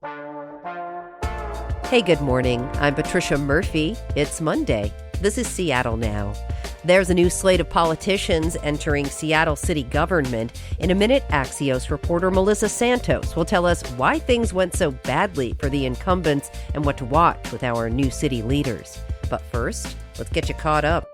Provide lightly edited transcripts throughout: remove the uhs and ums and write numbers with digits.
Hey, good morning. I'm Patricia Murphy. It's Monday. This is Seattle Now. There's a new slate of politicians entering Seattle city government. In a minute, Axios reporter Melissa Santos will tell us why things went so badly for the incumbents and what to watch with our new city leaders. But first, let's get you caught up.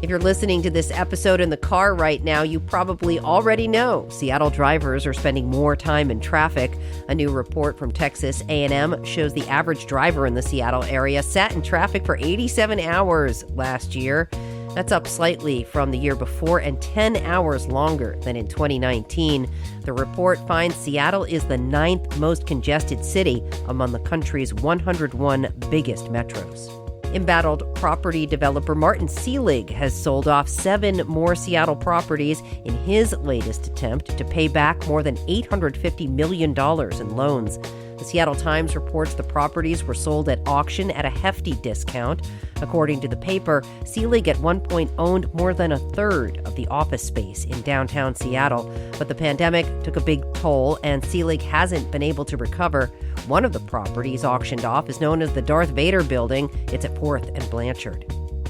If you're listening to this episode in the car right now, you probably already know Seattle drivers are spending more time in traffic. A new report from Texas A&M shows the average driver in the Seattle area sat in traffic for 87 hours last year. That's up slightly from the year before and 10 hours longer than in 2019. The report finds Seattle is the 9th most congested city among the country's 101 biggest metros. Embattled property developer Martin Seelig has sold off 7 more Seattle properties in his latest attempt to pay back more than $850 million in loans. The Seattle Times reports the properties were sold at auction at a hefty discount. According to the paper, Seelig at one point owned more than a third of the office space in downtown Seattle. But the pandemic took a big toll, and Seelig hasn't been able to recover. One of the properties auctioned off is known as the Darth Vader building. It's at 4th and Blanchard.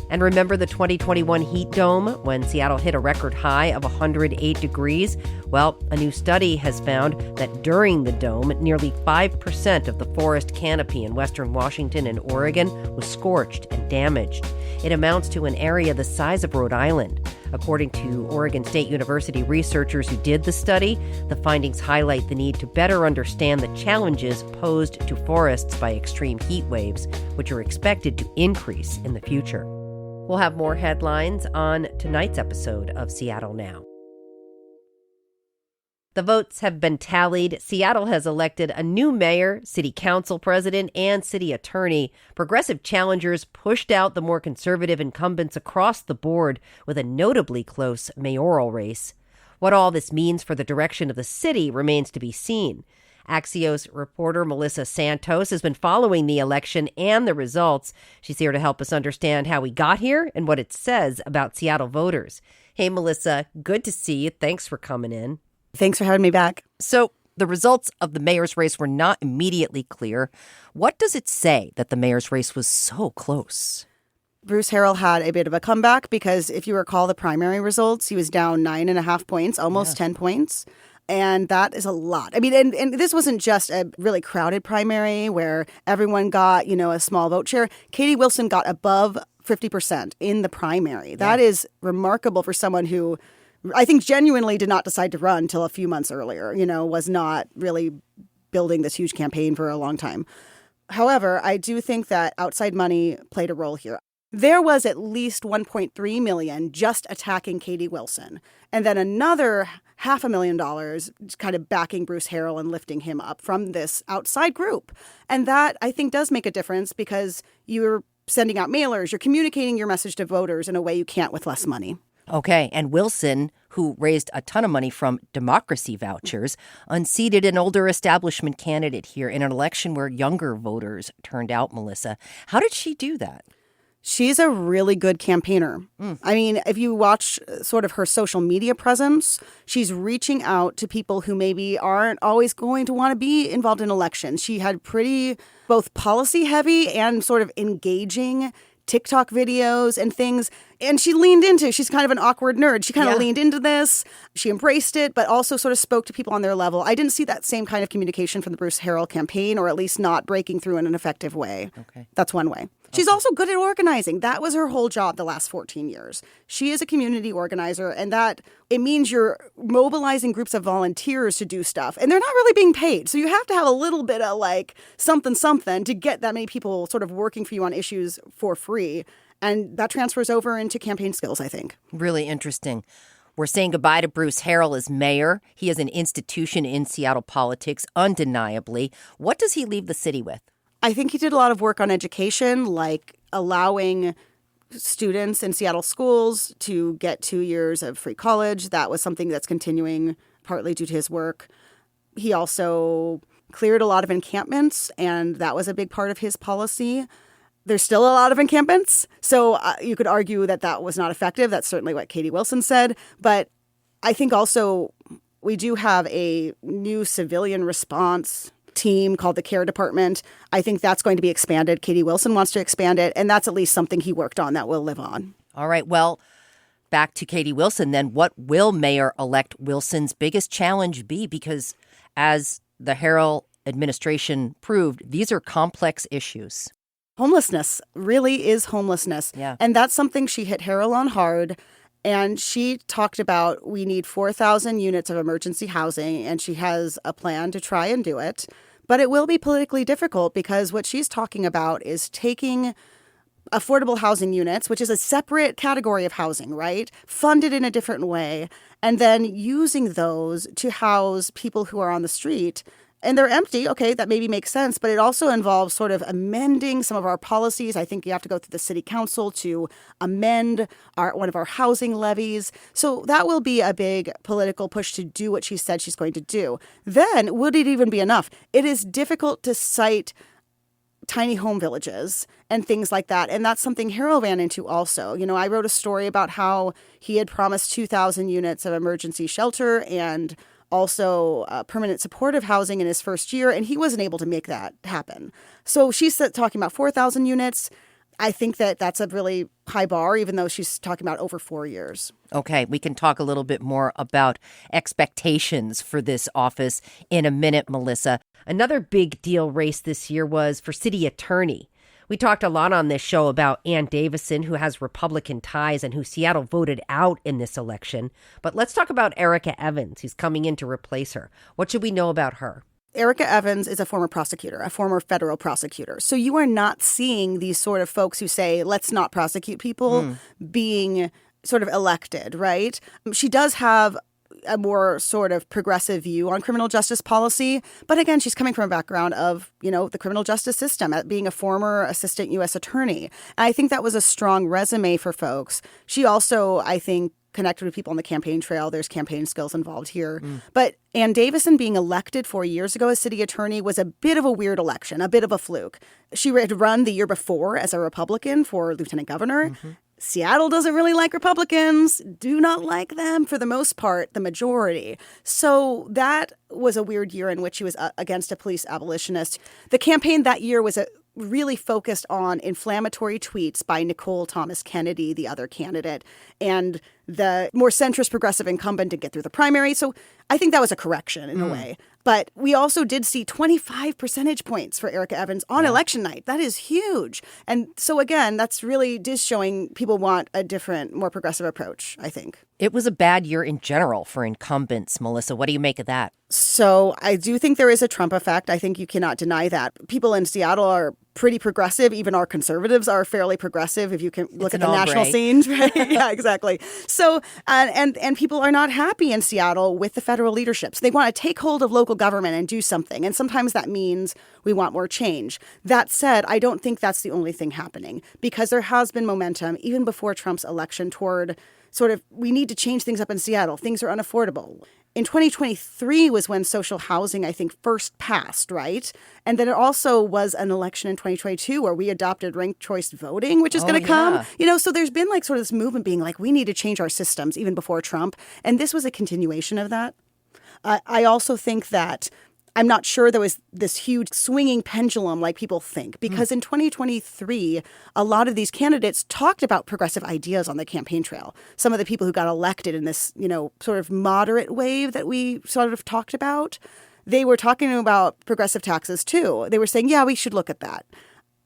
And remember the 2021 heat dome when Seattle hit a record high of 108 degrees? Well, a new study has found that during the dome, nearly 5% of the forest canopy in western Washington and Oregon was scorched and damaged. It amounts to an area the size of Rhode Island. According to Oregon State University researchers who did the study, the findings highlight the need to better understand the challenges posed to forests by extreme heat waves, which are expected to increase in the future. We'll have more headlines on tonight's episode of Seattle Now. The votes have been tallied. Seattle has elected a new mayor, city council president, and city attorney. Progressive challengers pushed out the more conservative incumbents across the board with a notably close mayoral race. What all this means for the direction of the city remains to be seen. Axios reporter Melissa Santos has been following the election and the results. She's here to help us understand how we got here and what it says about Seattle voters. Hey, Melissa, good to see you. Thanks for coming in. Thanks for having me back. So the results of the mayor's race were not immediately clear. What does it say that the mayor's race was so close? Bruce Harrell had a bit of a comeback because if you recall the primary results, he was down 9.5 points, almost 10 points. And that is a lot. I mean, and this wasn't just a really crowded primary where everyone got, a small vote share. Katie Wilson got above 50% in the primary. Yeah. That is remarkable for someone who I think genuinely did not decide to run till a few months earlier, was not really building this huge campaign for a long time. However, I do think that outside money played a role here. There was at least $1.3 million just attacking Katie Wilson, and then another $500,000 kind of backing Bruce Harrell and lifting him up from this outside group. And that, I think, does make a difference because you're sending out mailers, you're communicating your message to voters in a way you can't with less money. Okay, and Wilson, who raised a ton of money from democracy vouchers, unseated an older establishment candidate here in an election where younger voters turned out, Melissa. How did she do that? She's a really good campaigner. I mean, if you watch sort of her social media presence, she's reaching out to people who maybe aren't always going to want to be involved in elections. She had pretty both policy heavy and sort of engaging TikTok videos and things. And she leaned into, she's kind of an awkward nerd. She kind of leaned into this. She embraced it, but also sort of spoke to people on their level. I didn't see that same kind of communication from the Bruce Harrell campaign, or at least not breaking through in an effective way. Okay. That's one way. She's also good at organizing. That was her whole job the last 14 years. She is a community organizer, and that it means you're mobilizing groups of volunteers to do stuff, and they're not really being paid. So you have to have a little bit of something to get that many people sort of working for you on issues for free. And that transfers over into campaign skills, I think. Really interesting. We're saying goodbye to Bruce Harrell as mayor. He is an institution in Seattle politics, undeniably. What does he leave the city with? I think he did a lot of work on education, like allowing students in Seattle schools to get 2 years of free college. That was something that's continuing partly due to his work. He also cleared a lot of encampments, and that was a big part of his policy. There's still a lot of encampments, so you could argue that that was not effective. That's certainly what Katie Wilson said. But I think also we do have a new civilian response team called the Care Department. I think that's going to be expanded. Katie Wilson wants to expand it, and that's at least something he worked on that will live on. All right, well, back to Katie Wilson then. What will Mayor-elect Wilson's biggest challenge be? Because as the Harrell administration proved, these are complex issues. Homelessness really is homelessness. Yeah. And that's something she hit Harrell on hard. And she talked about we need 4,000 units of emergency housing, and she has a plan to try and do it. But it will be politically difficult because what she's talking about is taking affordable housing units, which is a separate category of housing, right? Funded in a different way, and then using those to house people who are on the street. And they're empty. Okay, that maybe makes sense, but it also involves sort of amending some of our policies. I think you have to go through the city council to amend one of our housing levies. So that will be a big political push to do what she said she's going to do. Then, would it even be enough? It is difficult to cite tiny home villages and things like that. And that's something Harrell ran into also. You know, I wrote a story about how he had promised 2,000 units of emergency shelter and also permanent supportive housing in his first year, and he wasn't able to make that happen. So she's talking about 4,000 units. I think that that's a really high bar, even though she's talking about over 4 years. Okay, we can talk a little bit more about expectations for this office in a minute, Melissa. Another big deal race this year was for city attorney. We talked a lot on this show about Ann Davison, who has Republican ties and who Seattle voted out in this election. But let's talk about Erica Evans, who's coming in to replace her. What should we know about her? Erica Evans is a former prosecutor, a former federal prosecutor. So you are not seeing these sort of folks who say, let's not prosecute people, being sort of elected, right? She does have a more sort of progressive view on criminal justice policy. But again, she's coming from a background of, you know, the criminal justice system, being a former assistant U.S. attorney. And I think that was a strong resume for folks. She also, I think, connected with people on the campaign trail. There's campaign skills involved here. But Ann Davison being elected 4 years ago as city attorney was a bit of a weird election, a bit of a fluke. She had run the year before as a Republican for lieutenant governor. Seattle doesn't really like Republicans, do not like them for the most part, the majority. So that was a weird year in which she was against a police abolitionist. The campaign that year was really focused on inflammatory tweets by Nicole Thomas Kennedy, the other candidate, and the more centrist progressive incumbent to get through the primary. So I think that was a correction in a way. But we also did see 25 percentage points for Erica Evans on election night. That is huge. And so, again, that's really just showing people want a different, more progressive approach, I think. It was a bad year in general for incumbents, Melissa. What do you make of that? So I do think there is a Trump effect. I think you cannot deny that. People in Seattle are pretty progressive. Even our conservatives are fairly progressive if you can look at the national scene. Right? Yeah, exactly. So and people are not happy in Seattle with the federal leaderships. They want to take hold of local government and do something. And sometimes that means we want more change. That said, I don't think that's the only thing happening because there has been momentum even before Trump's election toward sort of we need to change things up in Seattle. Things are unaffordable. In 2023 was when social housing, I think, first passed, right? And then it also was an election in 2022 where we adopted ranked choice voting, which is going to come. You know, so there's been like sort of this movement being like, we need to change our systems even before Trump. And this was a continuation of that. I also think that I'm not sure there was this huge swinging pendulum like people think, because in 2023, a lot of these candidates talked about progressive ideas on the campaign trail. Some of the people who got elected in this, you know, sort of moderate wave that we sort of talked about, they were talking about progressive taxes too. They were saying, yeah, we should look at that.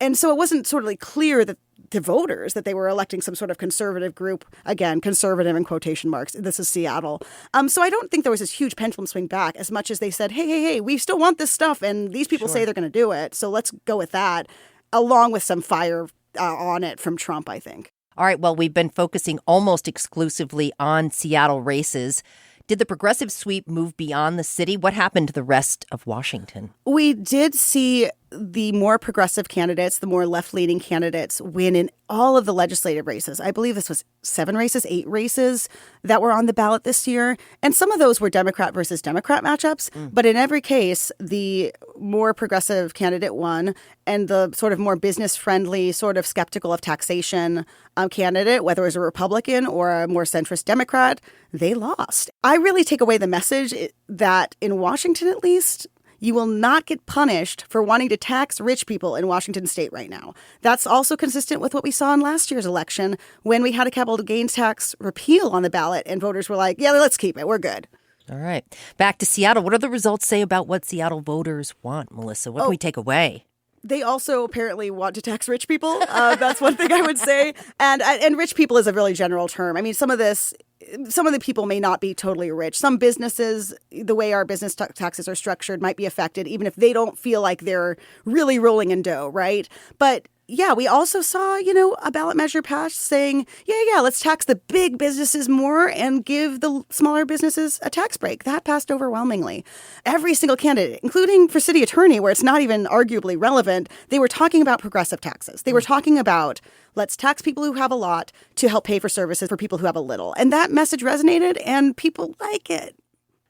And so it wasn't sort of clear that to voters that they were electing some sort of conservative group. Again, conservative in quotation marks. This is Seattle. So I don't think there was this huge pendulum swing back as much as they said, hey, we still want this stuff. And these people say they're going to do it. So let's go with that, along with some fire on it from Trump, I think. All right. Well, we've been focusing almost exclusively on Seattle races. Did the progressive sweep move beyond the city? What happened to the rest of Washington? We did see the more progressive candidates, the more left-leaning candidates win in all of the legislative races. I believe this was 7 races, 8 races that were on the ballot this year. And some of those were Democrat versus Democrat matchups. But in every case, the more progressive candidate won, and the sort of more business-friendly, sort of skeptical of taxation candidate, whether it was a Republican or a more centrist Democrat, they lost. I really take away the message that in Washington, at least, you will not get punished for wanting to tax rich people in Washington state right now. That's also consistent with what we saw in last year's election when we had a capital gains tax repeal on the ballot and voters were like, yeah, let's keep it. We're good. All right. Back to Seattle. What do the results say about what Seattle voters want, Melissa? What can we take away? They also apparently want to tax rich people. That's one thing I would say. And rich people is a really general term. I mean, some of the people may not be totally rich. Some businesses, the way our business taxes are structured, might be affected, even if they don't feel like they're really rolling in dough, right? But yeah, we also saw, a ballot measure passed saying, yeah, let's tax the big businesses more and give the smaller businesses a tax break. That passed overwhelmingly. Every single candidate, including for city attorney, where it's not even arguably relevant, they were talking about progressive taxes. They were talking about, let's tax people who have a lot to help pay for services for people who have a little. And that message resonated, and people like it.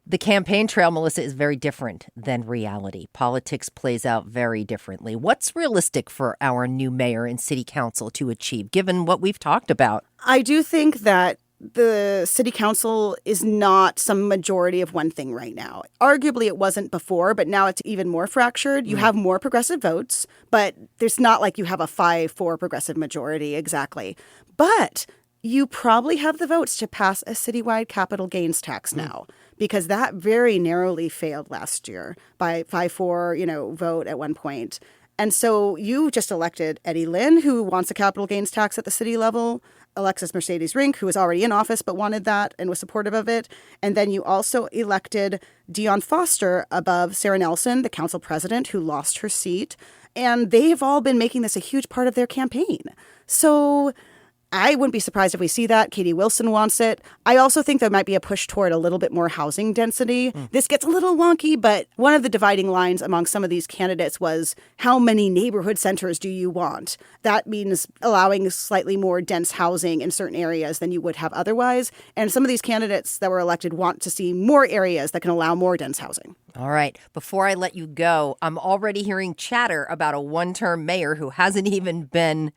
The campaign trail, Melissa, is very different than reality. Politics plays out very differently. What's realistic for our new mayor and city council to achieve, given what we've talked about? I do think that the city council is not some majority of one thing right now. Arguably, it wasn't before, but now it's even more fractured. You have more progressive votes, but there's not like you have a 5-4 progressive majority exactly. But you probably have the votes to pass a citywide capital gains tax now, because that very narrowly failed last year by 5-4, vote at one point. And so you just elected Eddie Lynn, who wants a capital gains tax at the city level, Alexis Mercedes Rink, who was already in office but wanted that and was supportive of it. And then you also elected Dion Foster above Sarah Nelson, the council president, who lost her seat. And they've all been making this a huge part of their campaign. So I wouldn't be surprised if we see that. Katie Wilson wants it. I also think there might be a push toward a little bit more housing density. This gets a little wonky, but one of the dividing lines among some of these candidates was, how many neighborhood centers do you want? That means allowing slightly more dense housing in certain areas than you would have otherwise. And some of these candidates that were elected want to see more areas that can allow more dense housing. All right. Before I let you go, I'm already hearing chatter about a one-term mayor who hasn't even been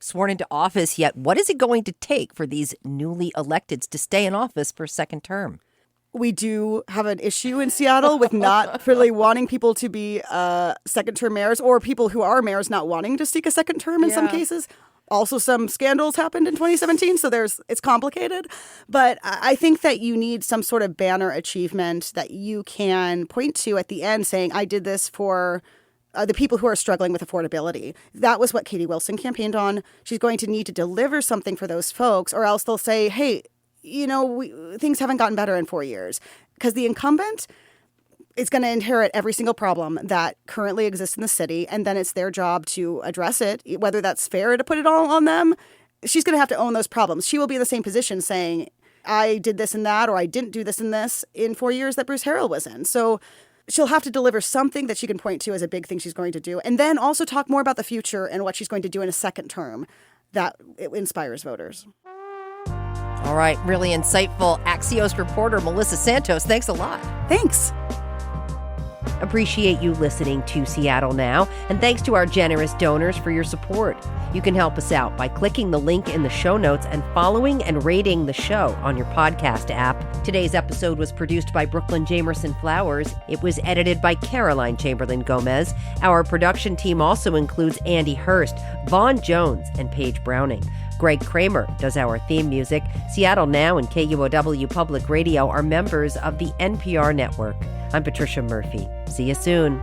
sworn into office yet. What is it going to take for these newly electeds to stay in office for a second term? We do have an issue in Seattle with not really wanting people to be second-term mayors, or people who are mayors not wanting to seek a second term in some cases. Also, some scandals happened in 2017, so it's complicated. But I think that you need some sort of banner achievement that you can point to at the end saying, I did this for the people who are struggling with affordability. That was what Katie Wilson campaigned on. She's going to need to deliver something for those folks, or else they'll say, hey, things haven't gotten better in 4 years. Because the incumbent is going to inherit every single problem that currently exists in the city, and then it's their job to address it, whether that's fair to put it all on them. She's going to have to own those problems. She will be in the same position saying, I did this and that, or I didn't do this and this in 4 years that Bruce Harrell was in. So she'll have to deliver something that she can point to as a big thing she's going to do, and then also talk more about the future and what she's going to do in a second term that inspires voters. All right. Really insightful Axios reporter Melissa Santos. Thanks a lot. Thanks. Appreciate you listening to Seattle Now, and thanks to our generous donors for your support. You can help us out by clicking the link in the show notes and following and rating the show on your podcast app. Today's episode was produced by Brooklyn Jamerson Flowers. It was edited by Caroline Chamberlain Gomez. Our production team also includes Andy Hurst, Vaughn Jones, and Paige Browning. Greg Kramer does our theme music. Seattle Now and KUOW Public Radio are members of the NPR network. I'm Patricia Murphy. See you soon.